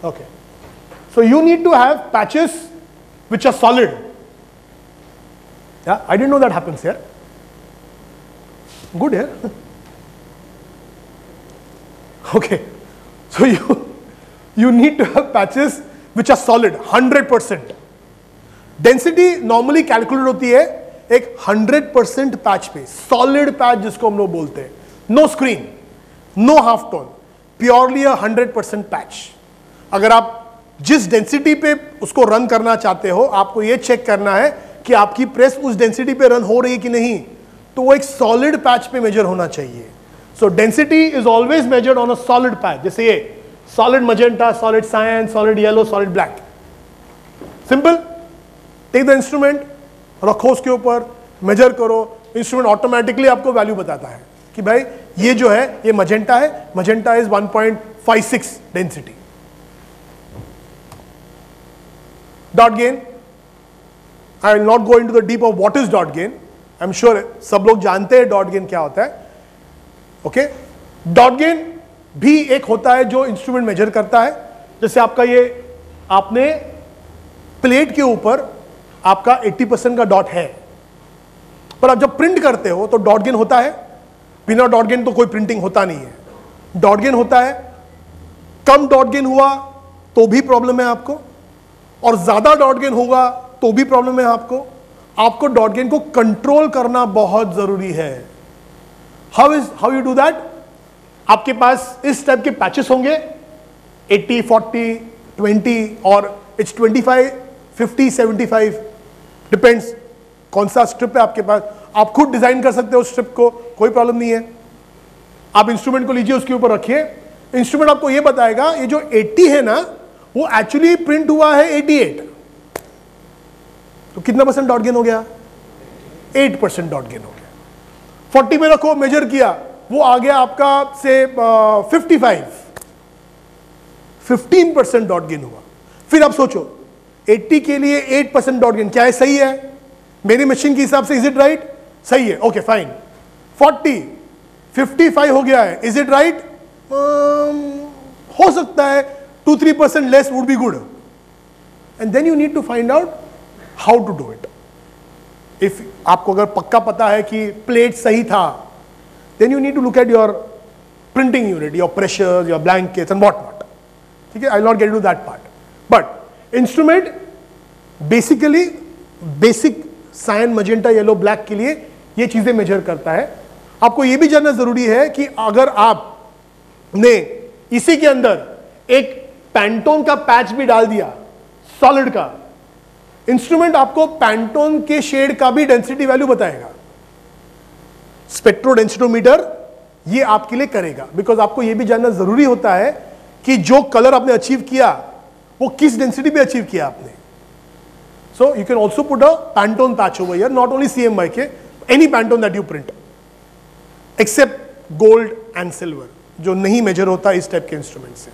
Okay. So you need to have patches which are solid. Yeah, I didn't know that happens here. Good here. Okay. So you need to have patches which are solid, 100%. Density normally calculate होती है एक 100% patch पे, solid patch जिसको हम लोग बोलते हैं. No screen, no half tone, purely a 100% patch. अगर आप जिस डेंसिटी पे उसको रन करना चाहते हो, आपको ये चेक करना है कि आपकी प्रेस उस डेंसिटी पे रन हो रही है कि नहीं, तो वो एक सॉलिड पैच पे मेजर होना चाहिए. So density is always measured on a solid patch. जैसे ये solid magenta, solid cyan, solid yellow, solid black. Simple. Take the instrument, रखो उसके ऊपर, मेजर करो. इंस्ट्रूमेंट ऑटोमेटिकली आपको वैल्यू बताता है कि भाई ये जो है ये मजेंटा है, magenta is 1.56 density. Dot gain, I will not go into the deep of what is dot gain. I'm sure सब लोग जानते हैं डॉट गेन क्या होता है. ओके. डॉट गेन भी एक होता है जो इंस्ट्रूमेंट मेजर करता है. जैसे आपका ये, आपने प्लेट के ऊपर आपका 80% का डॉट है, पर आप जब प्रिंट करते हो तो डॉट गेन होता है. बिना डॉट गेन तो कोई प्रिंटिंग होता नहीं है. डॉट गेन होता है. कम डॉट गेन हुआ तो भी प्रॉब्लम है आपको, और ज्यादा डॉट गेन होगा तो भी प्रॉब्लम है आपको. आपको डॉट गेन को कंट्रोल करना बहुत जरूरी है. How you do that? आपके पास इस टाइप के पैचेस होंगे 80, 40, 20 और इट्स 25, 50, 75, डिपेंड्स कौन सा स्ट्रिप है आपके पास. आप खुद डिजाइन कर सकते हो उस स्ट्रिप को, कोई प्रॉब्लम नहीं है. आप इंस्ट्रूमेंट को लीजिए, उसके ऊपर रखिए. इंस्ट्रूमेंट आपको यह बताएगा ये जो 80 है ना, वो एक्चुअली प्रिंट हुआ है 88. तो कितना परसेंट डॉट गेन हो गया? 8% डॉट गेन हो गया. 40 में रखो, मेजर किया, वो आ गया आपका से 55, 15% डॉट गेन हुआ. फिर आप सोचो 80 के लिए 8% डॉट गेन क्या है? सही है मेरी मशीन के हिसाब से? Is it right? सही है. Okay fine. 40, 55 हो गया है. Is it right? हो सकता है 2-3% less would be good. And then you need to find out how to do it. If आपको अगर पक्का पता है कि प्लेट सही था, then you need to look at your printing unit, your pressure, your blankets and what not. ठीक है, I will not get into that part. But instrument basically basic cyan, magenta, yellow, black के लिए ये चीजें major करता है. आपको ये भी जानना जरूरी है कि अगर आपने इसी के अंदर एक पैंटोन का पैच भी डाल दिया सॉलिड का, इंस्ट्रूमेंट आपको पैंटोन के शेड का भी डेंसिटी वैल्यू बताएगा. स्पेक्ट्रोडेंसिटोमीटर ये आपके लिए करेगा, बिकॉज आपको ये भी जानना जरूरी होता है कि जो कलर आपने अचीव किया वो किस डेंसिटी पे अचीव किया आपने. So you can also put a pantone patch over here, not only CMYK, any pantone that you print, except gold and silver जो नहीं मेजर होता इस टाइप के इंस्ट्रूमेंट से.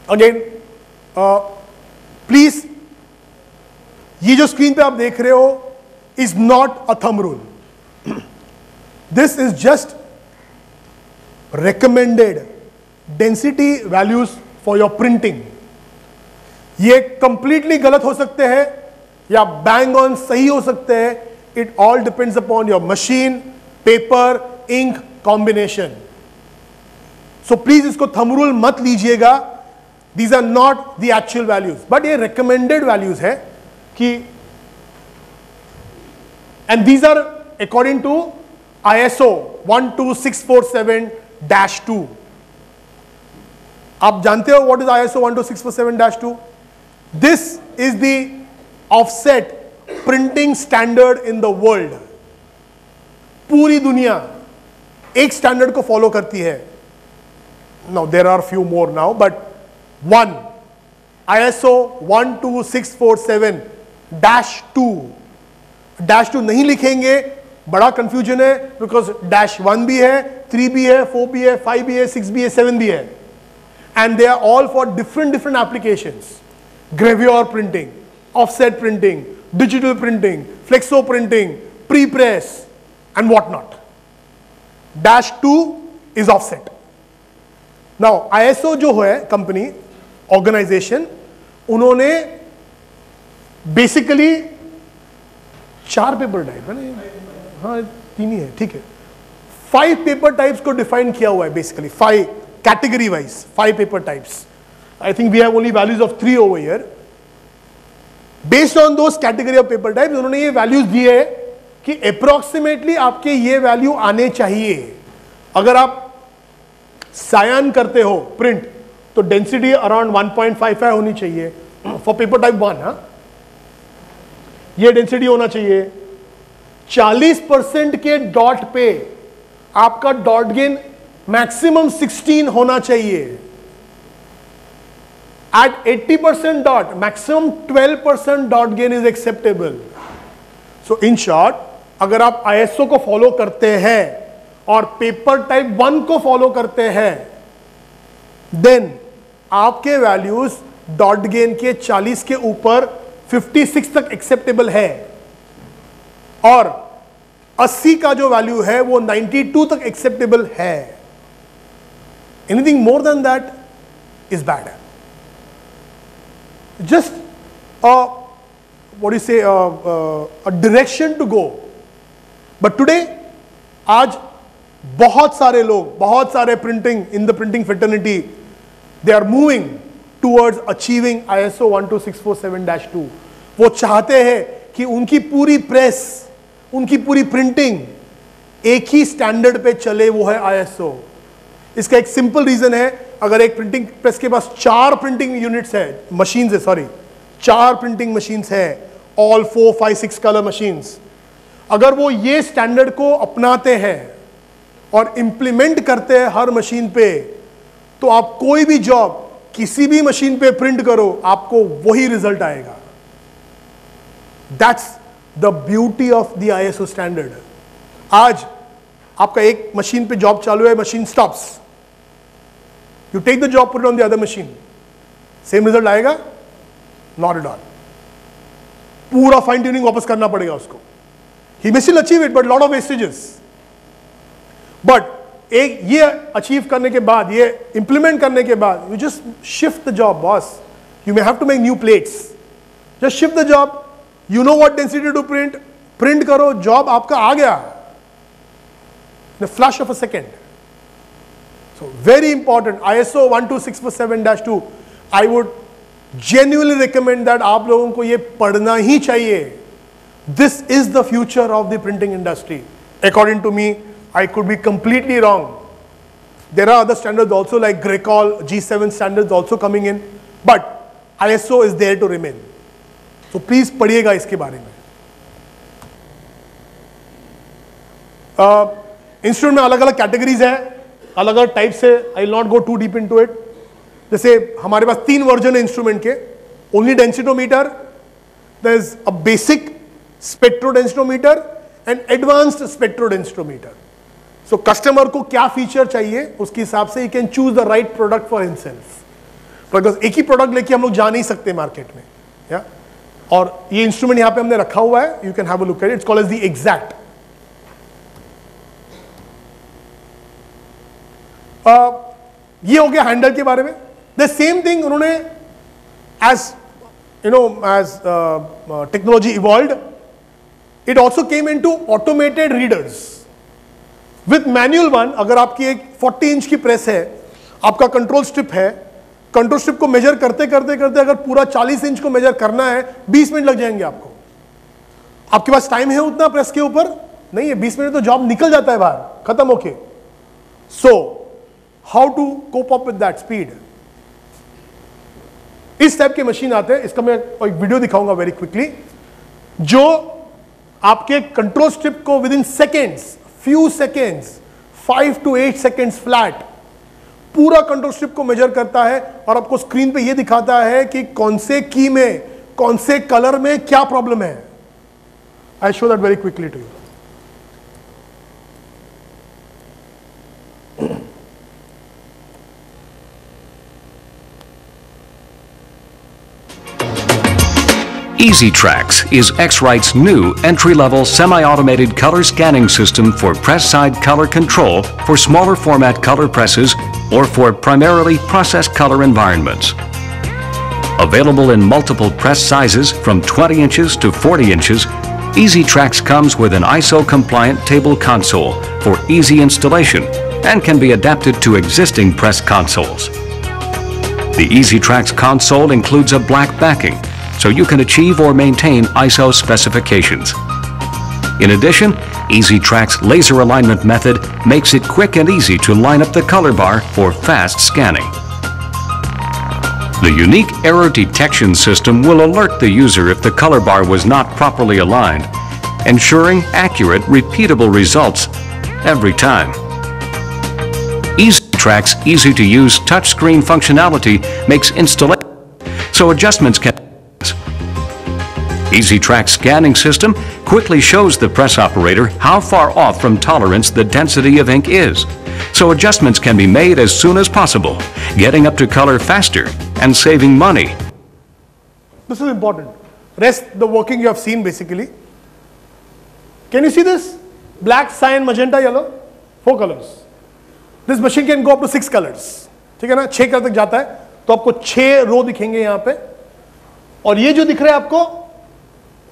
अगेन प्लीज, ये जो स्क्रीन पे आप देख रहे हो is not a thumb rule. This is just recommended density values for your printing. ये कंप्लीटली गलत हो सकते हैं या बैंग ऑन सही हो सकते हैं. It all depends upon your machine, paper, ink combination. So please इसको थंब रूल मत लीजिएगा. These are not the actual values, but ये रिकमेंडेड वैल्यूज है कि, and these are according to ISO 12647-2. आप जानते हो what is ISO 12647-2? This is the offset printing standard in the world. पूरी दुनिया एक स्टैंडर्ड को फॉलो करती है. Now there are few more now, but one ISO 12647-2. नहीं लिखेंगे, बड़ा कंफ्यूजन है, बिकॉज -1 भी है, 3 भी है, 4 भी है, 5 भी है, 6 भी है, 7 भी है, and they are all for different applications. Gravure printing, offset printing, digital printing, flexo printing, pre press and what not. -2 is offset. Now ISO जो है कंपनी ऑर्गेनाइजेशन, उन्होंने बेसिकली 4 पेपर टाइप है ना, हाँ 3 ही है, ठीक है, 5 पेपर टाइप्स को डिफाइन किया हुआ है basically, 5 category wise 5 paper types. I think we have only values of 3 over here. Based on those category of paper types उन्होंने ये वैल्यूज दिए है कि अप्रोक्सीमेटली आपके ये वैल्यू आने चाहिए. अगर आप सायान करते हो प्रिंट तो डेंसिटी अराउंड 1.55 होनी चाहिए फॉर पेपर टाइप 1. हाँ, ये डेंसिटी होना चाहिए. 40% के डॉट पे आपका डॉट गेन मैक्सिमम 16 होना चाहिए. At 80% dot maximum 12% dot gain is acceptable. So in short, अगर आप आईएसओ को फॉलो करते हैं और पेपर टाइप 1 को फॉलो करते हैं, देन आपके वैल्यूज डॉट गेन के 40 के ऊपर 56 तक एक्सेप्टेबल है, और 80 का जो वैल्यू है वो 92 तक एक्सेप्टेबल है. Anything more than that is bad. Just what do you say, a direction to go. But today, आज बहुत सारे लोग, बहुत सारे printing in the printing fraternity, they are moving towards achieving ISO 12647-2. वो चाहते हैं कि उनकी पूरी प्रेस, उनकी पूरी प्रिंटिंग एक ही स्टैंडर्ड पे चले, वो है ISO. इसका एक सिंपल रीजन है, अगर एक प्रिंटिंग प्रेस के पास 4 प्रिंटिंग यूनिट्स है, मशीन्स है, सॉरी 4 प्रिंटिंग मशीन्स है, ऑल 4, 5, 6 कलर मशीन्स, अगर वो ये स्टैंडर्ड को अपनाते हैं और इंप्लीमेंट करते हैं हर मशीन पे, तो आप कोई भी जॉब किसी भी मशीन पे प्रिंट करो, आपको वही रिजल्ट आएगा. That's the beauty of the ISO standard. आज आपका एक मशीन पे जॉब चालू है, machine stops, you take the job, put it on the other machine, same result आएगा? Not at all. पूरा फाइन ट्यूनिंग वापस करना पड़ेगा उसको. He may still achieve it, but lot of wastages. But एक ये अचीव करने के बाद, ये इंप्लीमेंट करने के बाद, you just shift the job boss. You may have to make new plates, just shift the job. You know what density to print, print करो, जॉब आपका आ गया in a flash of a second. So very important, ISO 12647-2. I would genuinely recommend that आप लोगों को ये पढ़ना ही चाहिए. This is the future of the printing industry. According to me, I could be completely wrong. There are other standards also like Grecol, G7 standards also coming in, but ISO is there to remain. So please पढ़िएगा इसके बारे में. Instrument में अलग अलग categories है, अलग अलग टाइप से. I will not go too deep into it. जैसे हमारे पास 3 वर्जन है इंस्ट्रूमेंट के. Only densitometer, there is a basic spectrodensitometer and advanced spectrodensitometer. So customer को क्या फीचर चाहिए उसके हिसाब से he can choose the right product for himself. Because एक ही प्रोडक्ट लेके हम लोग जा नहीं सकते मार्केट में. या और ये इंस्ट्रूमेंट यहां पे हमने रखा हुआ है, you can have a look at it. It's called as the exact. ये हो गया हैंडल के बारे में. द सेम थिंग उन्होंने as you know as technology evolved, it also came into automated readers with manual one. अगर आपकी एक 40 इंच की प्रेस है, आपका कंट्रोल स्ट्रिप है, कंट्रोल स्ट्रिप को मेजर करते करते करते अगर पूरा 40 इंच को मेजर करना है, 20 मिनट लग जाएंगे आपको. आपके पास टाइम है उतना प्रेस के ऊपर? नहीं है. 20 मिनट तो जॉब निकल जाता है बाहर, खत्म होके. So how to cope up with that speed? इस टाइप के मशीन आते हैं. इसका मैं एक वीडियो दिखाऊंगा वेरी क्विकली, जो आपके कंट्रोल स्ट्रिप को with in seconds, few seconds, 5 to 8 seconds flat पूरा कंट्रोल स्ट्रिप को मेजर करता है और आपको स्क्रीन पे ये दिखाता है कि कौन से की में, कौन से कलर में क्या प्रॉब्लम है. I show that very quickly to you. EasyTrax is X-Rite's new entry-level semi-automated color scanning system for press side color control for smaller format color presses or for primarily processed color environments. Available in multiple press sizes from 20 inches to 40 inches, EasyTrax comes with an ISO-compliant table console for easy installation and can be adapted to existing press consoles. The EasyTrax console includes a black backing, so you can achieve or maintain ISO specifications. In addition, EasyTrax's laser alignment method makes it quick and easy to line up the color bar for fast scanning. The unique error detection system will alert the user if the color bar was not properly aligned, ensuring accurate, repeatable results every time. EasyTrax's easy-to-use touchscreen functionality makes installation so adjustments can. EasyTrax scanning system quickly shows the press operator how far off from tolerance the density of ink is, so adjustments can be made as soon as possible, getting up to color faster and saving money. This is important. Rest the working you have seen basically. Can you see this? Black, cyan, magenta, yellow. 4 colors. This machine can go up to 6 colors. ठीक है ना? 6 colour तक जाता है, तो आपको 6 रो दिखेंगे यहाँ पे. और ये जो दिख रहा है आपको,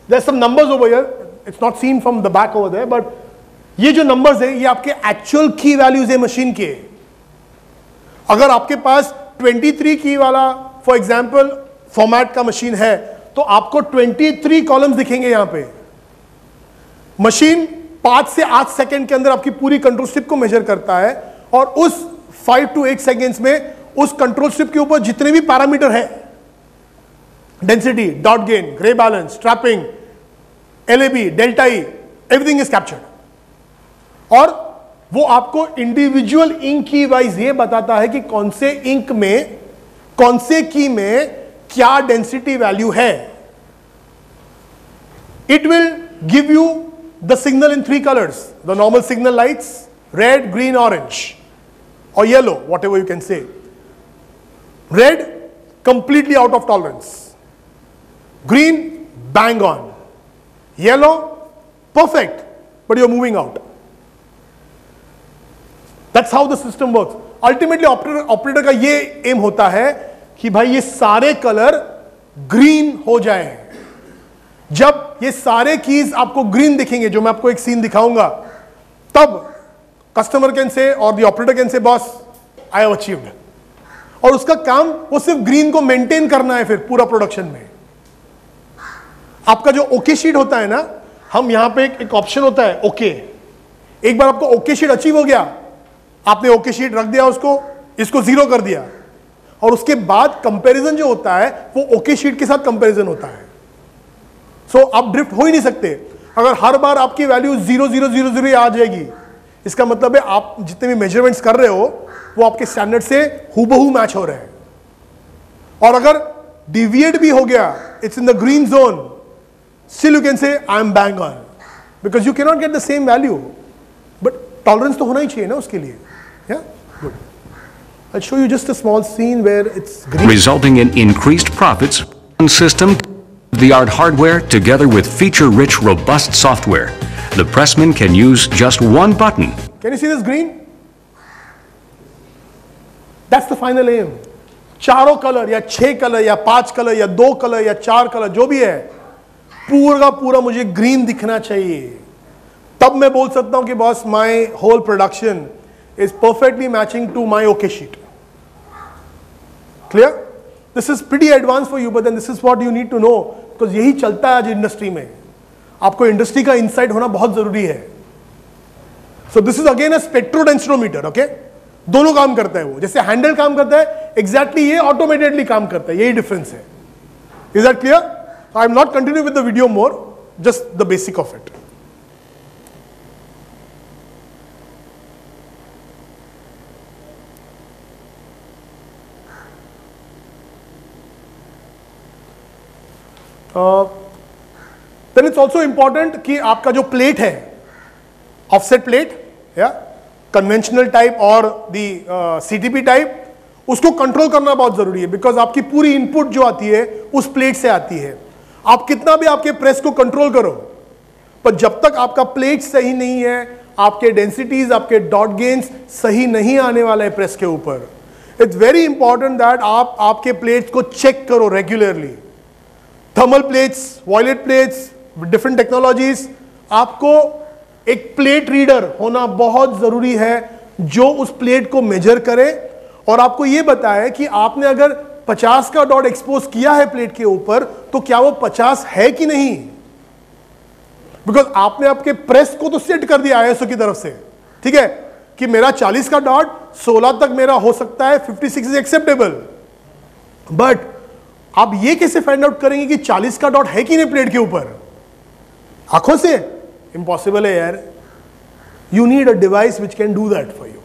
there's some numbers over here. It's not seen from the back over there, but ये जो numbers है ये आपके actual key values है मशीन के. अगर आपके पास 23 की वाला for example format का मशीन है तो आपको 23 कॉलम्स दिखेंगे यहाँ पे. मशीन 5 से 8 सेकंड के अंदर आपकी पूरी कंट्रोल स्ट्रिप को मेजर करता है और उस 5 to 8 सेकेंड्स में उस कंट्रोल स्ट्रिप के ऊपर जितने भी पैरामीटर है, density, dot gain, grey balance, trapping, LAB, delta E, everything is captured. और वो आपको इंडिविजुअल इंक की वाइज ये बताता है कि कौन से इंक में, कौन से की में क्या डेंसिटी वैल्यू है. It will give you the signal in 3 colours, the normal signal lights, red, green, orange or yellow, whatever you can say. Red, completely out of tolerance. Green, bang on. Yellow, perfect, but you're moving out. That's how the system works. Ultimately, operator का ये aim होता है कि भाई ये सारे colour green हो जाएं. जब ये सारे कीज आपको ग्रीन दिखेंगे, जो मैं आपको एक सीन दिखाऊंगा, तब कस्टमर कैन से और the operator can say boss I have achieved. और उसका काम वो सिर्फ ग्रीन को मेंटेन करना है फिर पूरा प्रोडक्शन में. आपका जो ओके शीट होता है ना, हम यहां पे एक ऑप्शन होता है ओके. एक बार आपको ओके शीट अचीव हो गया, आपने ओके शीट रख दिया, उसको इसको 0 कर दिया, और उसके बाद कंपैरिजन जो होता है वो ओके शीट के साथ कंपैरिजन होता है. सो आप ड्रिफ्ट हो ही नहीं सकते. अगर हर बार आपकी वैल्यू 0 0 0 0 आ जाएगी, इसका मतलब है आप जितने भी मेजरमेंट्स कर रहे हो वो आपके स्टैंडर्ड से हूबहू मैच हो रहे हैं. और अगर डिविएट भी हो गया, it's in the green zone, still you can say I am bang on, because you can not get the same value, but tolerance तो होना ही चाहिए ना उसके लिए. या good. I'll show you just a small scene where it's green. Resulting in increased profits. System, the art hardware together with feature-rich, robust software. The pressman can use just one button. Can you see this green? That's the final aim. चारों colour या 6 colour या 5 colour या 2 colour या 4 colour जो भी है, पूरा का पूरा मुझे ग्रीन दिखना चाहिए. तब मैं बोल सकता हूं कि boss my whole production is perfectly matching to my okay sheet. Clear? This is pretty advance for you, but then this is what you need to know, because यही चलता है आज इंडस्ट्री में. आपको इंडस्ट्री का इनसाइट होना बहुत जरूरी है. So this is again a spectrodensitometer. Okay, दोनों काम करता है वो. जैसे हैंडल काम करता है, एग्जैक्टली ये ऑटोमेटेडली काम करता है. यही डिफरेंस है. Is that clear? I am not continue with the video more, just the basic of it. Then it's also important कि आपका जो प्लेट है, ऑफसेट प्लेट या कन्वेंशनल टाइप और दी सीटीपी टाइप, उसको कंट्रोल करना बहुत जरूरी है, बिकॉज आपकी पूरी इनपुट जो आती है उस प्लेट से आती है. आप कितना भी आपके प्रेस को कंट्रोल करो, पर जब तक आपका प्लेट सही नहीं है, आपके डेंसिटीज, आपके डॉट गेन्स सही नहीं आने वाला है प्रेस के ऊपर. इट्स वेरी इंपॉर्टेंट दैट आप आपके प्लेट्स को चेक करो regularly. Thermal plates, violet plates, different technologies. आपको एक प्लेट रीडर होना बहुत जरूरी है जो उस प्लेट को मेजर करे और आपको यह बताए कि आपने अगर 50 का डॉट एक्सपोज किया है प्लेट के ऊपर तो क्या वो 50 है कि नहीं. बिकॉज आपने आपके प्रेस को तो सेट कर दिया ISO की तरफ से, ठीक है, कि मेरा 40 का डॉट 16 तक मेरा हो सकता है, 56 इज एक्सेप्टेबल. बट आप ये कैसे फाइंड आउट करेंगे कि 40 का डॉट है कि नहीं प्लेट के ऊपर? आंखों से इम्पॉसिबल है यार. You need a device which can do that for you.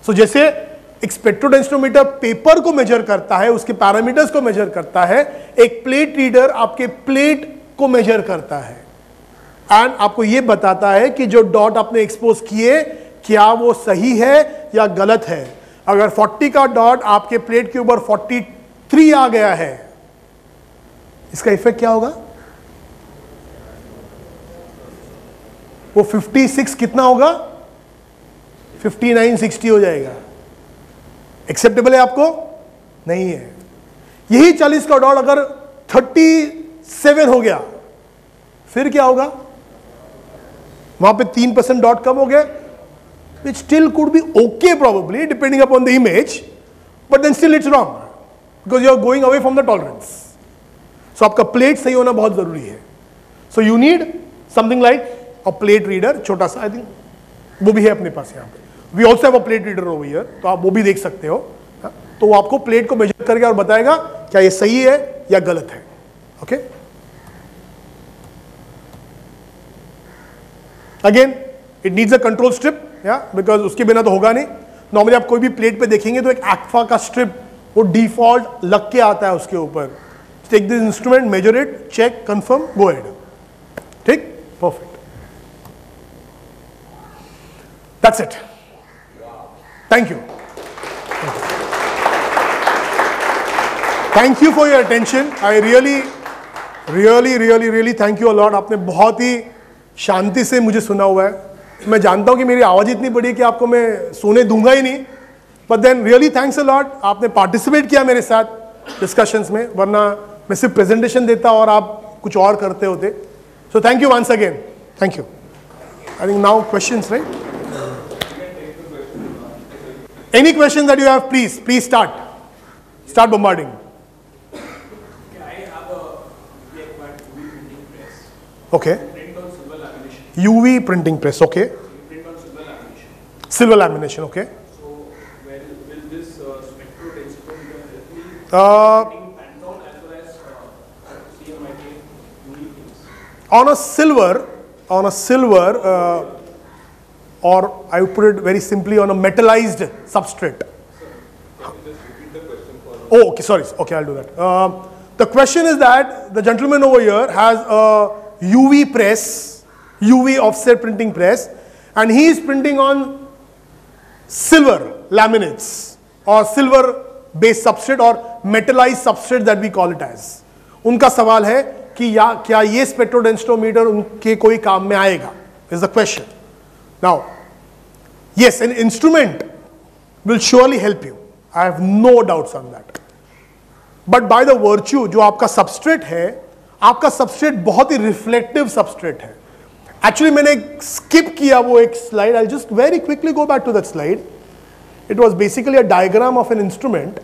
So जैसे एक स्पेक्ट्रोडेंसोमीटर पेपर को मेजर करता है, उसके पैरामीटर्स को मेजर करता है, एक प्लेट रीडर आपके प्लेट को मेजर करता है एंड आपको यह बताता है कि जो डॉट आपने एक्सपोज किए क्या वो सही है या गलत है. अगर 40 का डॉट आपके प्लेट के ऊपर 43 आ गया है, इसका इफेक्ट क्या होगा? वो 56 कितना होगा? 59, 60 हो जाएगा. एक्सेप्टेबल है आपको? नहीं है. यही 40 का डॉट अगर 37 हो गया फिर क्या होगा? वहां पे 3% डॉट कम हो गए, which still could be okay probably depending upon the image, but then still it's wrong because you are going away from the tolerance. So आपका प्लेट सही होना बहुत जरूरी है. So you need something like a plate reader, छोटा सा, I think वो भी है अपने पास यहाँ पे. We also have a plate reader over here, तो आप वो भी देख सकते हो. तो वो आपको प्लेट को मेजर करके और बताएगा क्या ये सही है या गलत है. Okay. Again it needs a control strip, या बिकॉज उसके बिना तो होगा नहीं. नॉर्मली आप कोई भी प्लेट पे देखेंगे तो एक एक्फा का स्ट्रिप वो डिफॉल्ट लग के आता है उसके ऊपर. Take this instrument, measure it, check, confirm, go ahead. ठीक, perfect. That's it. Thank you. Thank you for your attention. I really really really really thank you a lot. आपने बहुत ही शांति से मुझे सुना हुआ है. मैं जानता हूं कि मेरी आवाज इतनी बड़ी है कि आपको मैं सोने दूंगा ही नहीं, but then really thanks a lot. आपने पार्टिसिपेट किया मेरे साथ डिस्कशंस में, वरना मैं सिर्फ प्रेजेंटेशन देता और आप कुछ और करते होते. So thank you once again. Thank you. I think now questions, right? Any question that you have, please start bombarding. Okay. UV printing press, okay. Print on silver lamination. Silver lamination, okay. So, will this spectrodensitometer help me printing Pantone as well as CMYK UV things? On a silver, or I would put it very simply, on a metallized substrate. Sir, can you just repeat the question for? Oh, okay, sorry. Okay, I'll do that. The question is that the gentleman over here has a UV press, UV offset printing press, and he is printing on silver laminates or silver based substrate or metallized substrate that we call it as. उनका सवाल है कि क्या ये स्पेक्ट्रोडेंसोमीटर उनके कोई काम में आएगा, is the question. Now, yes, an instrument will surely help you. I have no doubts on that. But by the virtue, जो आपका substrate है, आपका सबस्ट्रेट बहुत ही रिफ्लेक्टिव सबस्ट्रेट है. एक्चुअली मैंने स्किप किया वो एक slide. I just very quickly go back to that slide. It was basically a diagram of an instrument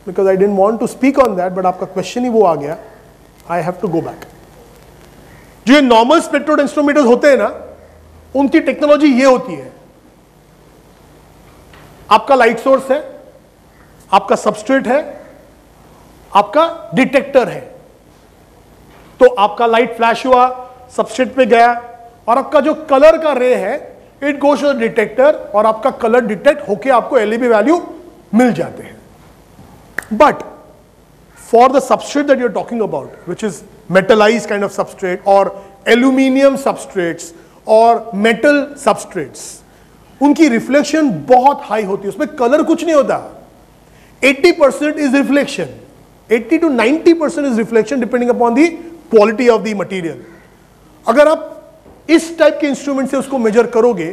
because I didn't want to speak on that, but आपका question ही वो आ गया. आई हैव टू गो बैक. जो ये नॉर्मल स्पेक्ट्रोडेंसोमीटर्स होते हैं ना, उनकी टेक्नोलॉजी ये होती है. आपका लाइट सोर्स है, आपका सबस्ट्रेट है, आपका डिटेक्टर है. तो आपका लाइट फ्लैश हुआ, सबस्ट्रेट पे गया, और आपका जो कलर का रे है it goes to the detector, और आपका कलर डिटेक्ट होके आपको एलईबी वैल्यू मिल जाते हैं. But for the substrate that you are talking about, which is metallized kind of substrate और एल्यूमिनियम सबस्ट्रेट्स और मेटल सबस्ट्रेट्स, उनकी रिफ्लेक्शन बहुत हाई होती है. उसमें कलर कुछ नहीं होता. 80% is reflection, 80 to 90% is reflection depending upon the quality of the material. अगर आप इस टाइप के इंस्ट्रूमेंट से उसको मेजर करोगे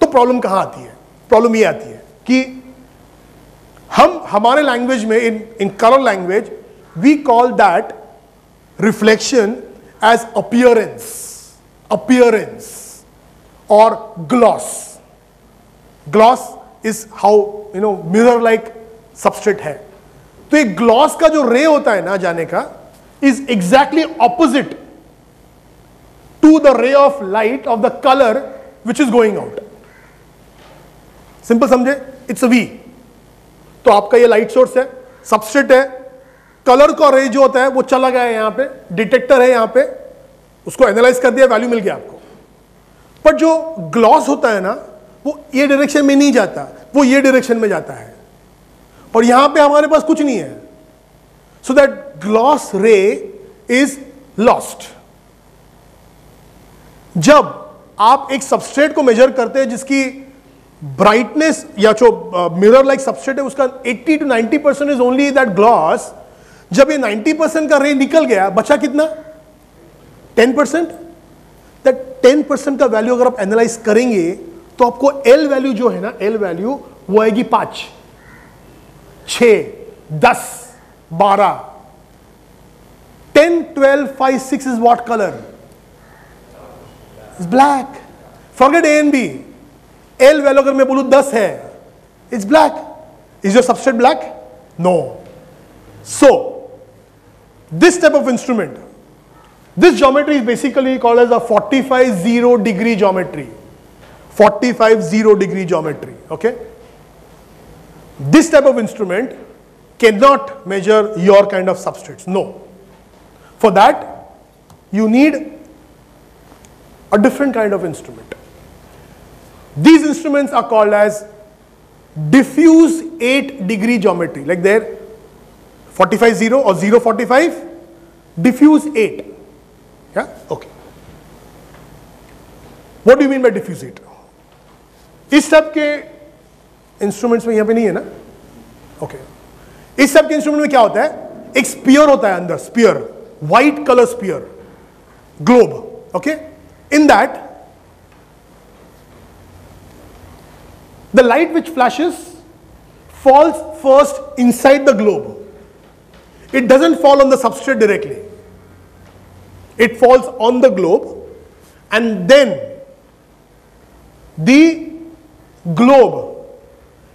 तो प्रॉब्लम कहां आती है? प्रॉब्लम ये आती है कि हम हमारे लैंग्वेज में in colour language we call that reflection as appearance और gloss. Gloss is how mirror like substrate है। तो एक ग्लॉस का जो रे होता है ना जाने का is exactly opposite to the ray of light of the colour which is going out. Simple समझे? It's a V. तो आपका ये लाइट सोर्स है, सबस्ट्रेट है, कलर का रे जो होता है वो चला गया है यहां पे, डिटेक्टर है यहां पे, उसको एनालाइज कर दिया, वैल्यू मिल गया आपको। पर जो ग्लॉस होता है ना वो ये डायरेक्शन में नहीं जाता, वो ये डायरेक्शन में जाता है और यहां पे हमारे पास कुछ नहीं है। सो दैट ग्लॉस रे इज लॉस्ट। जब आप एक सबस्ट्रेट को मेजर करते हैं जिसकी ब्राइटनेस या जो मिरर लाइक सबस्ट्रेट है उसका 80 to 90% is only that gloss, जब ये 90% का रे निकल गया बचा कितना? 10%। दैट 10% का वैल्यू अगर आप एनालाइज करेंगे तो आपको एल वैल्यू जो है ना, एल वैल्यू वो आएगी 5, 6, 10, 12, 10, 12, 5, 6 is what color? It's black. Forget A and B. L value अगर मैं बोलूं 10 है, it's black. Is your substrate black? No. So, this type of instrument, this geometry is basically called as a 45-0 degree geometry. 45-0 degree geometry. Okay? This type of instrument cannot measure your kind of substrates. No. For that, you need a different kind of instrument. These instruments are called as diffuse 8-degree geometry. Like there, 45-0 or 0-45, diffuse 8. Yeah? Okay. What do you mean by diffuse 8? इस सब के instruments में यहां पे नहीं है ना? Okay. इस सब के इंस्ट्रूमेंट में क्या होता है? एक स्पीयर होता है अंदर, sphere, white colour sphere, globe. Okay? In that the light which flashes falls first inside the globe. It doesn't fall on the substrate directly. It falls on the globe and then the globe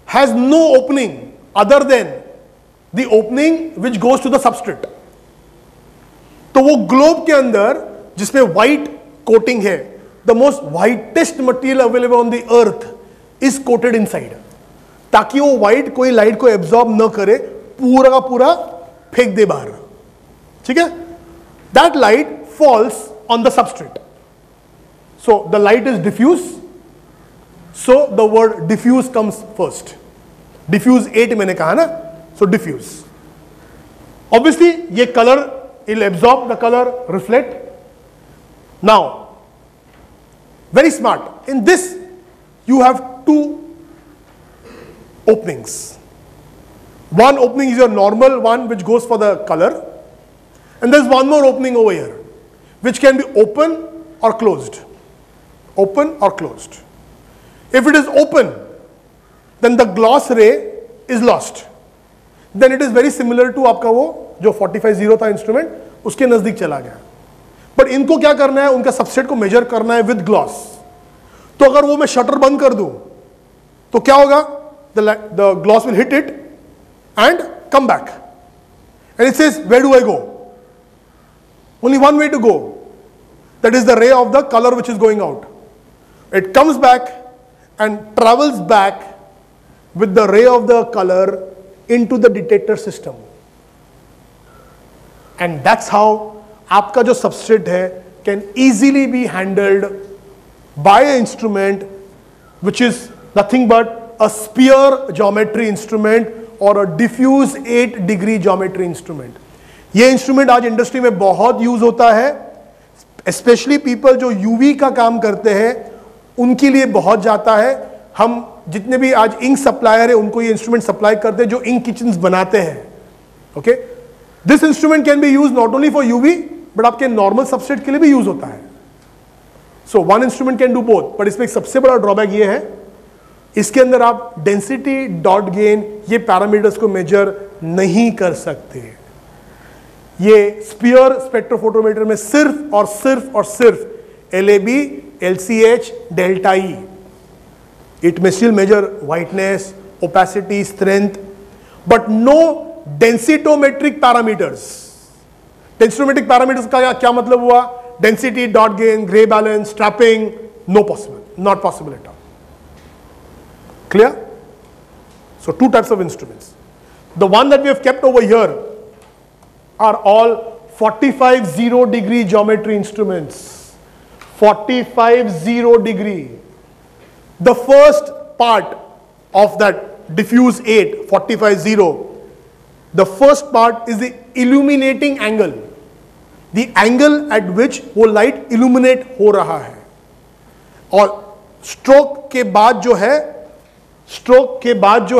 has no opening other than the opening which goes to the substrate. तो वो globe के अंदर जिसमें white coating है, the most whitest material available on the earth is coated inside, ताकि वो white कोई light को एब्जॉर्ब न करे, पूरा का पूरा फेंक दे बाहर। ठीक है? That light falls on the substrate, so the light is diffuse, so the word diffuse comes first. Diffuse 8 मैंने कहा ना, सो डिफ्यूज। ऑब्वियसली ये colour will absorb the colour, reflect. Now very smart, in this you have two openings. One opening is your normal one which goes for the color, and there's one more opening over here which can be open or closed. Open or closed. If it is open, then the gloss ray is lost. Then it is very similar to आपका वो जो 45-0 था instrument, उसके नजदीक चला गया। But इनको क्या करना है? उनका सबसेट को मेजर करना है विद ग्लॉस। तो अगर वो मैं शटर बंद कर दूं तो क्या होगा? The gloss will hit it and come back and it says where do I go? Only one way to go, that is the ray of the colour which is going out. It comes back and travels back with the ray of the color into the detector system. And that's how आपका जो substrate है can easily be handled by an instrument which is nothing but a sphere geometry instrument or a diffuse 8-degree geometry instrument. ये instrument आज industry में बहुत use होता है, especially people जो UV का काम करते हैं उनके लिए बहुत जाता है. हम जितने भी आज इंक सप्लायर है उनको ये इंस्ट्रूमेंट सप्लाई करते हैं जो इंक किचन्स बनाते हैं. Okay, this instrument can be use not only for UV but आपके नॉर्मल सबस्ट्रेट के लिए भी यूज होता है. So one instrument can do both. But इसमें एक सबसे बड़ा ड्रॉबैक ये है, इसके अंदर आप डेंसिटी, डॉट गेन, ये पैरामीटर्स को मेजर नहीं कर सकते. ये स्पीयर स्पेक्ट्रोफोटोमीटर में सिर्फ और सिर्फ और सिर्फ LAB, LCH, delta E. It may still measure whiteness, opacity, strength, but no densitometric parameters. Densitometric parameters का क्या मतलब हुआ? Density, dot gain, gray balance, trapping, no possible, not possible at all. Clear? So two types of instruments. The one that we have kept over here are all 45 degree geometry instruments. 45 degree. The first part of that diffuse 8, 45 the first part is the illuminating angle. The angle at which वो light illuminate हो रहा है. और stroke के बाद जो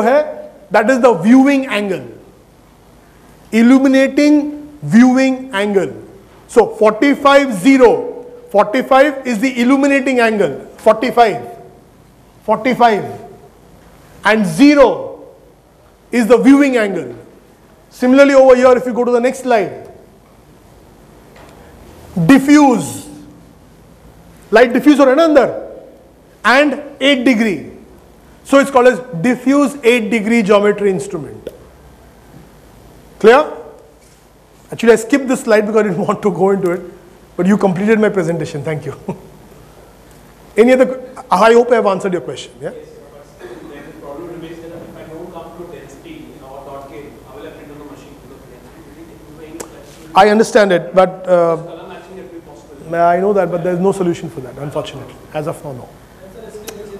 है, that is the viewing angle. Illuminating viewing angle. So 45 is the illuminating angle. 45 and 0 is the viewing angle. Similarly over here, if you go to the next slide, diffuse, light diffuse हो रहा है ना अंदर, and 8 degree. So it's called as diffuse 8 degree geometry instrument. Clear? Actually I skipped this slide because I didn't want to go into it, but you completed my presentation. Thank you. Any other? I hope I have answered your question. Yeah. Yes, but still, then the problem remains that if I don't come to density or dot gain, how will I print on the machine? Because density I understand it, but color matching will be possible. I know that, but there is no solution for that, unfortunately. As of now, no.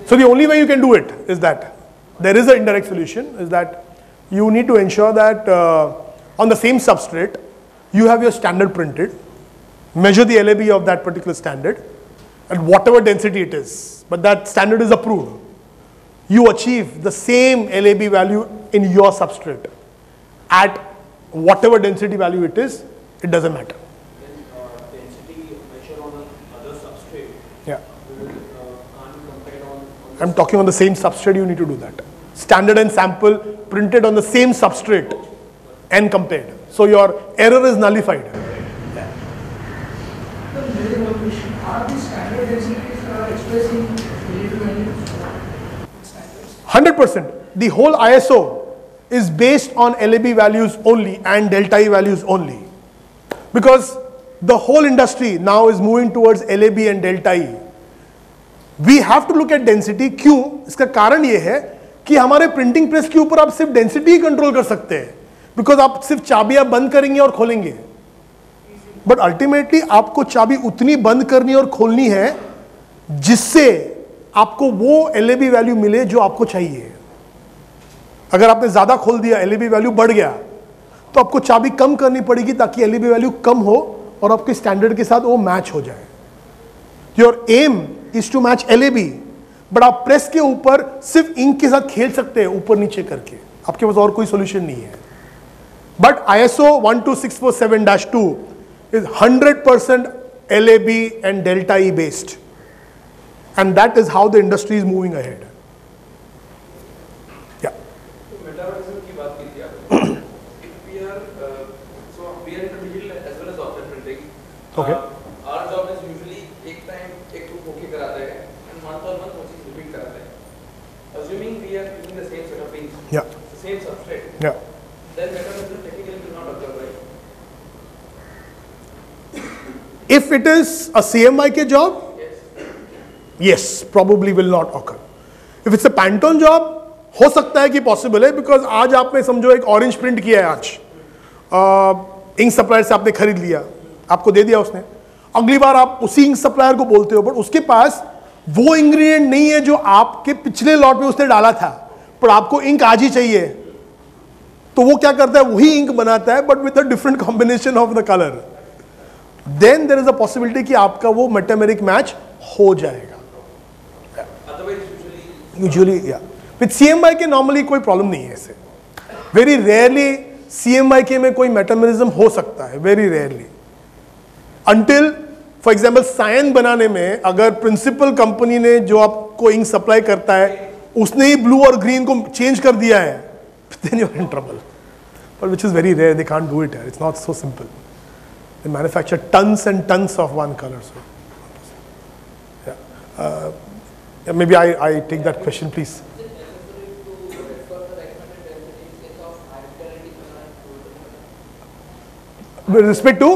So the only way you can do it is that there is an indirect solution. Is that you need to ensure that on the same substrate you have your standard printed, measure the LAB of that particular standard at whatever density it is, but that standard is approved. You achieve the same LAB value in your substrate at whatever density value it is, it doesn't matter. Then density measure on another substrate. Yeah. Can't compare on I'm talking on the same substrate, you need to do that. Standard and sample printed on the same substrate and compared. So your error is nullified. Are the standard densities expressing LAB values? 100%. The whole ISO is based on LAB values only and delta E values only. Because the whole industry now is moving towards LAB and delta E. We have to look at density. क्यों? इसका कारण ये है कि हमारे printing press के ऊपर आप सिर्फ डेंसिटी ही कंट्रोल कर सकते हैं, बिकॉज आप सिर्फ चाबियां बंद करेंगे और खोलेंगे. बट अल्टीमेटली आपको चाबी उतनी बंद करनी और खोलनी है जिससे आपको वो LAB वैल्यू मिले जो आपको चाहिए. अगर आपने ज्यादा खोल दिया, LAB वैल्यू बढ़ गया, तो आपको चाबी कम करनी पड़ेगी ताकि LAB वैल्यू कम हो और आपके स्टैंडर्ड के साथ वो मैच हो जाए. Your aim is to match LAB, but आप प्रेस के ऊपर सिर्फ इंक के साथ खेल सकते हैं ऊपर नीचे करके, आपके पास और कोई सोल्यूशन नहीं है. But ISO 12647-2 is 100% LAB and delta E based, and that is how the industry is moving ahead. Yeah. तो मेटावर्सिज्म की बात की थी आपने. If we are in the middle as well as offset printing. Okay. Our job is usually एक time एक को होके कराते हैं and month on month वो चीज repeat कराते हैं. Assuming we are using the same set of inks, Yeah. the same substrate, Yeah. then metamorphism technically will not occur, right? If it is a CMYK job, Yes. yes, probably will not occur. If it's a Pantone job, हो सकता है कि possible है, because आज आपने समझो एक orange print किया है, आज इंक सप्लायर से आपने खरीद लिया, आपको दे दिया उसने. अगली बार आप उसी इंक सप्लायर को बोलते हो, बट उसके पास वो इंग्रेडिएंट नहीं है जो आपके पिछले लॉट में उसने डाला था, पर आपको इंक आज ही चाहिए. तो वो क्या करता है, वही इंक बनाता है but with a different combination of the colour. Then there is a possibility कि आपका वो मेटामेरिक मैच हो जाएगा. Otherwise यूजुअली या विद CMYK नॉर्मली कोई प्रॉब्लम नहीं है ऐसे. वेरी रेयरली CMYK में कोई मेटामेरिज्म हो सकता है, very rarely. until for example cyan बनाने में अगर प्रिंसिपल कंपनी ने जो आपको इंक सप्लाई करता है उसने ही ब्लू और ग्रीन को चेंज कर दिया है, then you are in trouble. But which is very rare, they can't do it here. It's not so simple. They manufacture tons and tons of one color. So, yeah. Maybe I take that question, please. With respect to?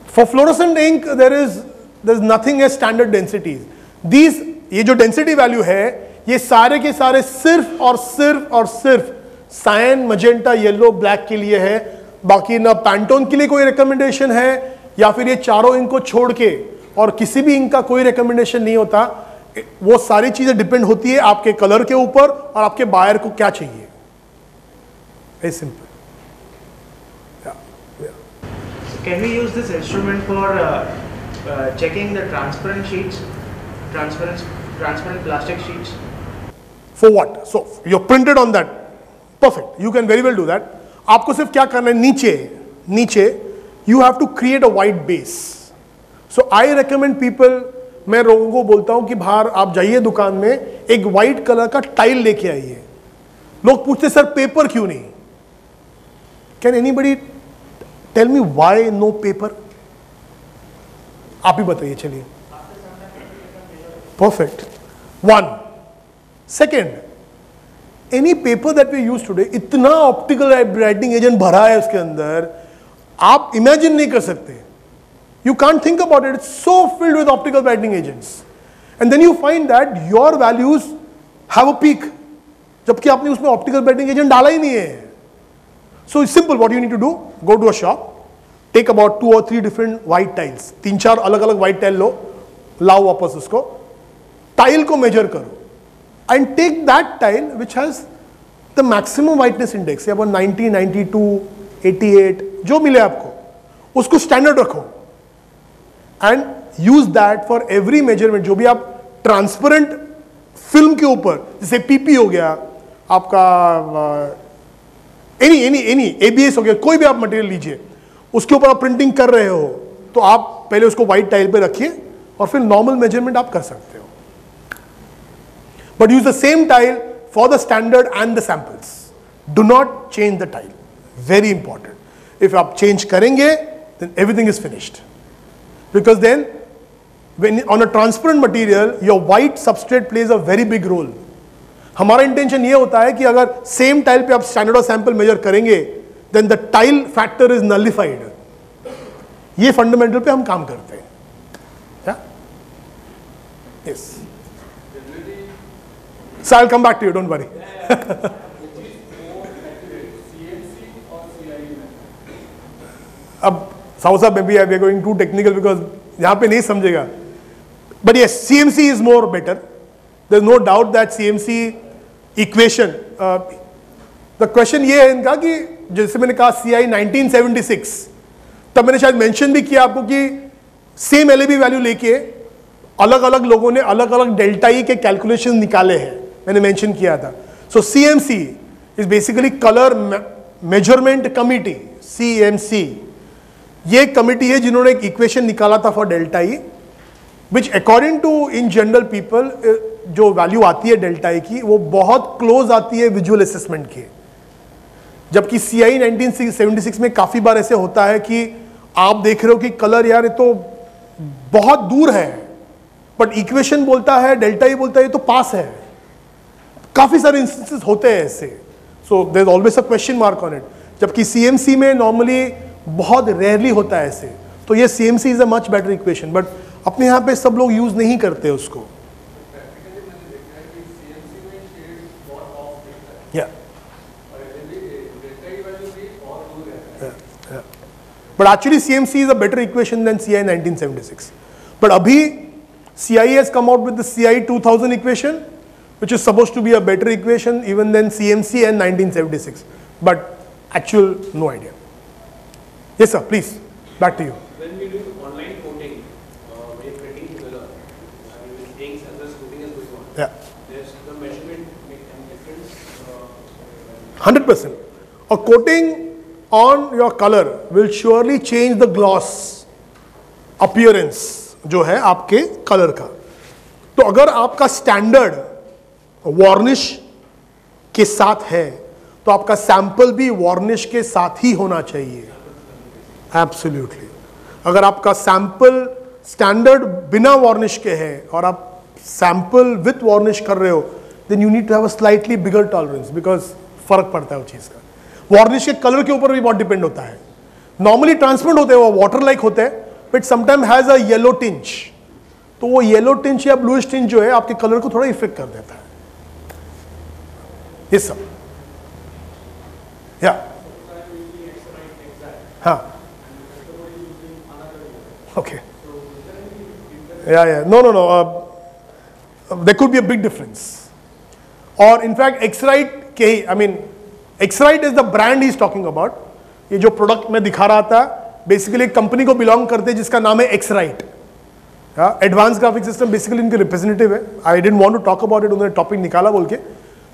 For fluorescent ink, there's nothing as standard densities. These, ये जो density value है, ये सारे के सारे सिर्फ और सिर्फ सायन, मजेंटा, येलो, ब्लैक के लिए है. बाकी ना पैंटोन के लिए कोई रिकमेंडेशन है या फिर ये चारों इंक को छोड़ के और किसी भी इंक का कोई रिकमेंडेशन नहीं होता. वो सारी चीजें डिपेंड होती है आपके कलर के ऊपर और आपके बायर को क्या चाहिए. Very simple. Can we use this instrument for checking the transparent sheets, transparent plastic sheets? For what? So you're printed on that. Perfect. You can very well do that. आपको सिर्फ क्या करना है, नीचे you have to create a white base. So I recommend people, मैं लोगों को बोलता हूं कि बाहर आप जाइए दुकान में एक व्हाइट कलर का टाइल लेके आइए. लोग पूछते सर पेपर क्यों नहीं? Can anybody tell me why no paper? आप ही बताइए. चलिए. Perfect. One. Second, any paper that we use today, इतना ऑप्टिकल ब्राइटनिंग एजेंट भरा है उसके अंदर, आप इमेजिन नहीं कर सकते. You can't think about it. It's so filled with optical brightening agents. And then you find that your values have a peak. जबकि आपने उसमें ऑप्टिकल ब्राइटनिंग एजेंट डाला ही नहीं है. So it's simple. What you need to do, go to a shop, take about 2 or 3 different white tiles. 3-4 अलग-अलग white tile लो, लाओ वापस उसको, टाइल को मेजर करो, and take that tile which has the maximum whiteness index, about 90, 92, 88, जो मिले आपको, उसको स्टैंडर्ड रखो, and use that for every measurement. जो भी आप ट्रांसपेरेंट फिल्म के ऊपर, जैसे PP हो गया, आपका एनी ABS हो गया, कोई भी आप मटेरियल लीजिए, उसके ऊपर आप प्रिंटिंग कर रहे हो, तो आप पहले उसको व्हाइट टाइल पे रखिए और फिर नॉर्मल मेजरमेंट आप कर सकते हो. But use the same tile for the standard and the samples. Do not change the tile. Very important. If आप चेंज करेंगे then everything is finished. Because then when on a transparent material your white substrate plays a very big role. हमारा intention ये होता है कि अगर same tile पे आप स्टैंडर्ड और सैंपल मेजर करेंगे then the tile factor is nullified. ये फंडामेंटल पे हम काम करते हैं. Yes. So I'll come back to you, don't worry. अब साहब maybe we are going too technical because यहाँ पे नहीं समझेगा. But yes, CMC is more better. There's no doubt that CMC equation. The question ये है इनका कि जैसे मैंने कहा CI 1976, तब मैंने शायद मेंशन भी किया आपको कि सेम LAB वैल्यू लेके अलग अलग लोगों ने अलग अलग डेल्टा ई के कैलकुलेशन निकाले हैं. मैंने मेंशन किया था. So CMC is basically colour measurement committee. CMC ये कमिटी है जिन्होंने एक इक्वेशन निकाला था for delta E, which according to in general people जो वैल्यू आती है डेल्टा ई की वो बहुत क्लोज आती है विजुअल असेसमेंट के. जबकि CI 1976 में काफी बार ऐसे होता है कि आप देख रहे हो कि कलर यार ये तो बहुत दूर है, बट इक्वेशन बोलता है, डेल्टा ई बोलता है ये तो पास है. काफी सारे इंस्टेंसेस होते हैं ऐसे. So there is always a question mark on it. जबकि CMC में नॉर्मली बहुत रेयरली होता है ऐसे. तो ये CMC is a much better equation, but अपने यहाँ पे सब लोग यूज नहीं करते उसको. But actually CMC is a better equation than CI 1976. But abhi CI has come out with the CI 2000 equation, which is supposed to be a better equation even than CMC and 1976. But actual, no idea. Yes sir, please, back to you. When we do online coding, when you're printing together, I mean with inks and this coding is going on. Yeah. There's the measurement make any difference? 100%. A coating on your colour will surely change the gloss appearance जो है आपके colour का। तो अगर आपका standard varnish के साथ है तो आपका सैंपल भी वार्निश के साथ ही होना चाहिए। एब्सोल्युटली। अगर आपका सैंपल स्टैंडर्ड बिना वार्निश के है और आप सैंपल विथ वार्निश कर रहे हो, then you need to have a slightly bigger tolerance, because फर्क पड़ता है वो चीज का। वार्निश के कलर के ऊपर भी बहुत डिपेंड होता है। नॉर्मली ट्रांसपेरेंट होते हैं, वो वाटर लाइक होते हैं, but sometime has a yellow tinge. तो वो येलो टिंच या ब्लूइश टिंच जो है आपके कलर को थोड़ा इफेक्ट कर देता है। ये सब या हाँ okay no there could be a big difference, or in fact X-Rite के ही, I mean X-Rite is the brand he is talking about। ये जो प्रोडक्ट मैं दिखा रहा था बेसिकली एक कंपनी को बिलोंग करते हैं जिसका नाम है X-Rite। Advance graphic system basically इनके रिप्रेजेंटेटिव है। I didn't want to talk about it, उन्होंने टॉपिक निकाला बोल के,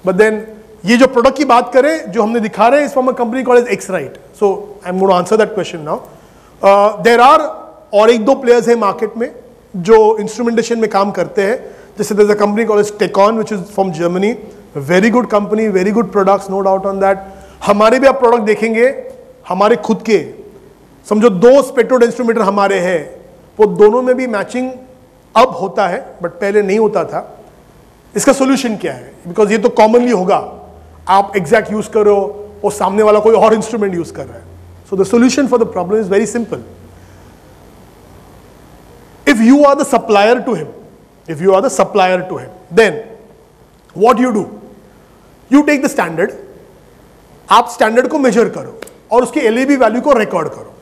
बट देन ये जो प्रोडक्ट की बात करें जो हमने दिखा रहे हैं इस from a company called as X-Rite। So I am going to answer that question now. There are और एक दो प्लेयर्स हैं मार्केट में जो इंस्ट्रूमेंटेशन में काम करते हैं, जैसे there is a company called Techkon which is from Germany. Very good company, very good products, no doubt on that. हमारे भी आप प्रोडक्ट देखेंगे, हमारे खुद के समझो 2 स्पेक्ट्रोड इंस्ट्रूमेंटर हमारे हैं, वो दोनों में भी मैचिंग अब होता है बट पहले नहीं होता था। इसका सोल्यूशन क्या है? बिकॉज ये तो कॉमनली होगा, आप एग्जैक्ट यूज करो और सामने वाला कोई और इंस्ट्रूमेंट यूज कर रहा है। So the solution for the problem is very simple. If you are the supplier to him, then what you do? You take the standard, आप स्टैंडर्ड को मेजर करो और उसके LAB वैल्यू को रिकॉर्ड करो।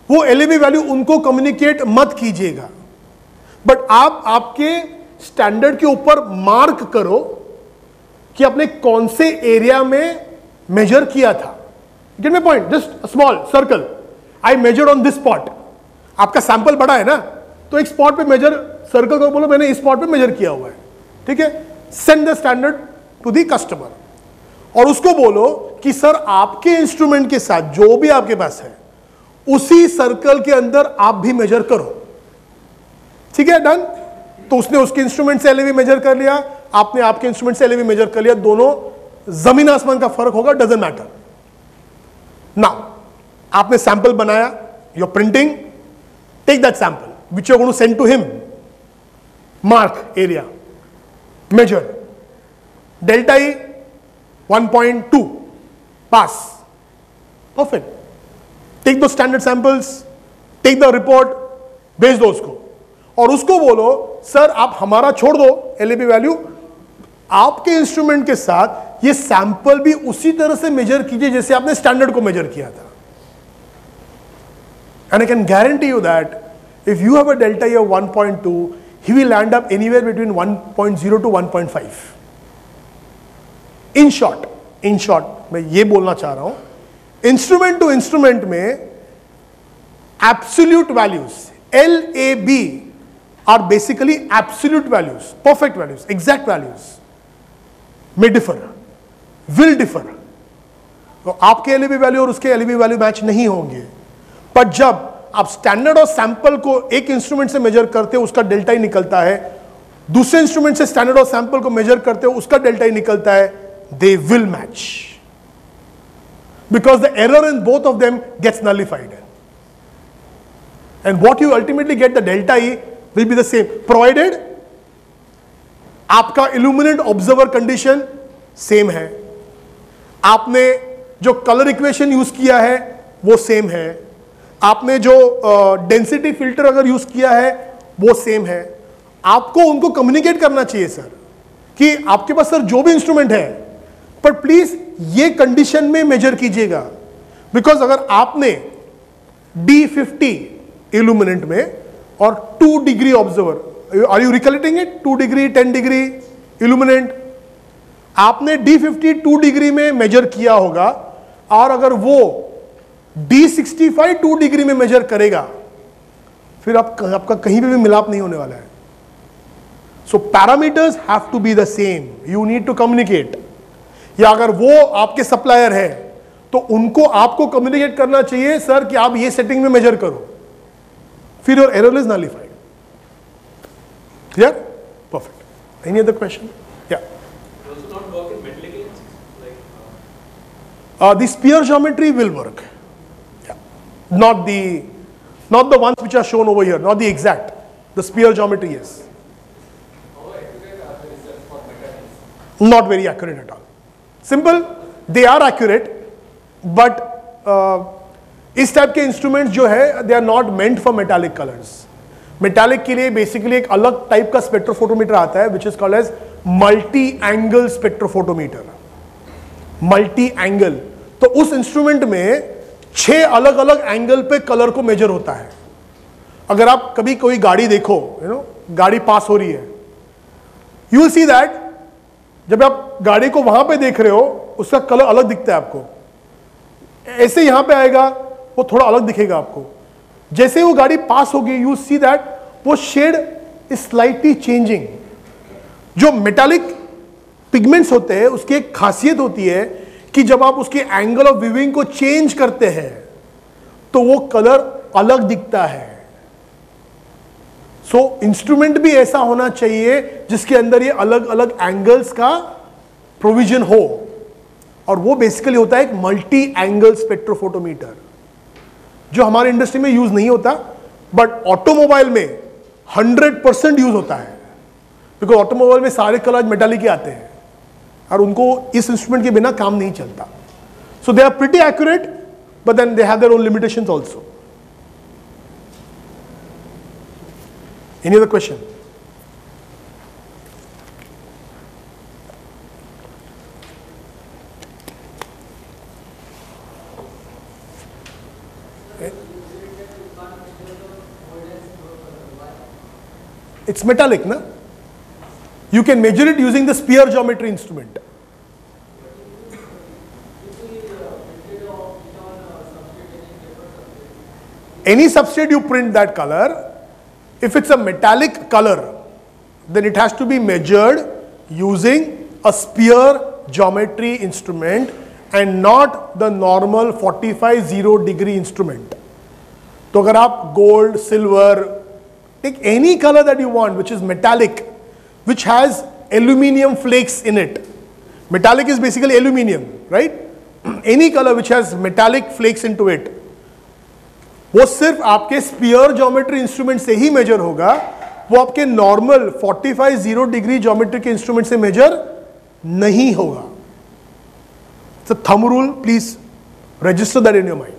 वो LAB वैल्यू उनको communicate मत कीजिएगा, बट आप आपके स्टैंडर्ड के ऊपर मार्क करो कि आपने कौन से एरिया में मेजर किया था। Gate my point? Just small circle, I measured on this spot. आपका सैंपल बड़ा है ना, तो एक स्पॉट पे मेजर, सर्कल को बोलो मैंने इस स्पॉट पे मेजर किया हुआ है, ठीक है। Send the standard to the customer और उसको बोलो कि सर आपके इंस्ट्रूमेंट के साथ जो भी आपके पास है उसी सर्कल के अंदर आप भी मेजर करो, ठीक है। डन। तो उसने उसके इंस्ट्रूमेंट से LAB मेजर कर लिया, आपने आपके इंस्ट्रूमेंट से LAB मेजर कर लिया, दोनों जमीन आसमान का फर्क होगा, डजंट मैटर। नाउ आपने सैंपल बनाया, your printing, take that sample which you are going to send to him, mark area, measure, delta E 1.2, pass, perfect। take those standard samples, take the report, भेज दो उसको और उसको बोलो sir आप हमारा छोड़ दो LAB वैल्यू, आपके इंस्ट्रूमेंट के साथ ये सैंपल भी उसी तरह से मेजर कीजिए जैसे आपने स्टैंडर्ड को मेजर किया था। And I can guarantee you that if you have a delta E of 1.2, he will land up anywhere between 1.0 to 1.5. In short, मैं ये बोलना चाह रहा हूं, इंस्ट्रूमेंट टू इंस्ट्रूमेंट में absolute values, LAB are basically absolute values, perfect values, exact values, may differ, will differ। तो आपके LAB value और उसके LAB वैल्यू मैच नहीं होंगे, पर जब आप स्टैंडर्ड और सैंपल को एक इंस्ट्रूमेंट से मेजर करते हो उसका डेल्टा ही निकलता है, दूसरे इंस्ट्रूमेंट से स्टैंडर्ड और सैंपल को मेजर करते हो उसका डेल्टा ही निकलता है, they will match because the error in both of them gets nullified and what you ultimately get the delta E will be the same, provided आपका इल्यूमिनेट ऑब्जर्वर कंडीशन सेम है, आपने जो कलर इक्वेशन यूज किया है वो same है, आपने जो डेंसिटी फिल्टर अगर यूज किया है वो सेम है। आपको उनको कम्युनिकेट करना चाहिए सर कि आपके पास सर जो भी इंस्ट्रूमेंट है पर प्लीज ये कंडीशन में मेजर कीजिएगा, बिकॉज अगर आपने D50 इल्यूमिनेंट में और 2 degree observer, are you recollecting it, 2 degree 10 degree illuminant, आपने D50 2 डिग्री में मेजर किया होगा और अगर वो D65 2 डिग्री में मेजर करेगा फिर आपका कहीं भी मिलाप नहीं होने वाला है। So parameters have to be the same, you need to communicate. या अगर वो आपके सप्लायर है तो उनको आपको कम्युनिकेट करना चाहिए सर कि आप ये सेटिंग में मेजर करो, फिर your error is nullified. Clear? Perfect. Any other question? या. Also not work in metallic lenses, like The sphere geometry will work. Yeah. Not the ones which are shown over here, not the exact. The sphere geometry, yes. how accurate are the results for metallics? Not very accurate at all. Simple, they are accurate, but इस type के instruments जो है they are not meant for metallic colours. Metallic के लिए basically एक अलग type का spectrophotometer आता है which is called as multi angle spectrophotometer. Multi angle, तो उस इंस्ट्रूमेंट में 6 अलग अलग एंगल पे कलर को मेजर होता है. अगर आप कभी कोई गाड़ी देखो, गाड़ी पास हो रही है, यू विल सी दैट जब आप गाड़ी को वहां पे देख रहे हो उसका कलर अलग दिखता है आपको. ऐसे यहां पे आएगा वो थोड़ा अलग दिखेगा आपको. जैसे वो गाड़ी पास होगी यू सी दैट वो शेड इज स्लाइटली चेंजिंग. जो मेटालिक पिगमेंट्स होते हैं उसकी एक खासियत होती है कि जब आप उसके एंगल ऑफ व्यूइंग को चेंज करते हैं तो वो कलर अलग दिखता है. सो इंस्ट्रूमेंट भी ऐसा होना चाहिए जिसके अंदर ये अलग अलग एंगल्स का प्रोविजन हो, और वो बेसिकली होता है एक मल्टी एंगल स्पेक्ट्रोफोटोमीटर जो हमारे इंडस्ट्री में यूज नहीं होता, बट ऑटोमोबाइल में 100% यूज होता है. बिकॉज ऑटोमोबाइल में सारे कलर मेटालिक ही आते हैं और उनको इस इंस्ट्रूमेंट के बिना काम नहीं चलता. So they are pretty accurate, but then they have their own limitations also. Any other question? It's metallic, na? You can measure it using the sphere geometry instrument. Any substrate you print that color, if it's a metallic color, then it has to be measured using a sphere geometry instrument and not the normal 45 degree instrument. तो अगर आप gold, silver, take any color that you want which is metallic, which has aluminum flakes in it. Metallic is basically aluminum, right? Any color which has metallic flakes into it, वो सिर्फ आपके spear geometry instrument से ही major होगा. वो आपके normal 45 degree geometry के instrument से major नहीं होगा. It's a thumb rule, please register that in your mind.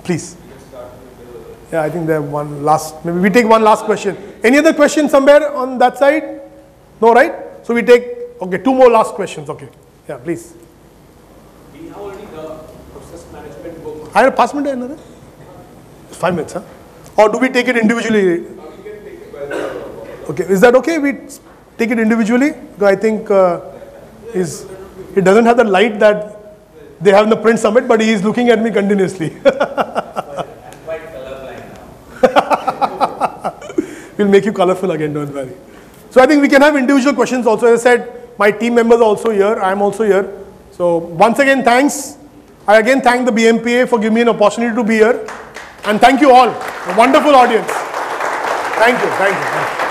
Please. Yeah, I think there one last, maybe we take one last question. Any other question somewhere on that side? No, right? So we take, okay, 2 more last questions. Okay. Yeah, please. We have already the process management book. I have pass me another? 5 minutes, huh? Or do we take it individually? We can take it by the Okay, is that okay? We take it individually? Because I think it doesn't have the light that they have in the print summit, but he is looking at me continuously. I'm quite colorblind now. We'll make you colorful again, don't worry. So I think we can have individual questions also. As I said, my team members are also here. I am also here. So once again, thanks. I again thank the BMPA for giving me an opportunity to be here. And thank you all. A wonderful audience. Thank you. Thank you. Thank you.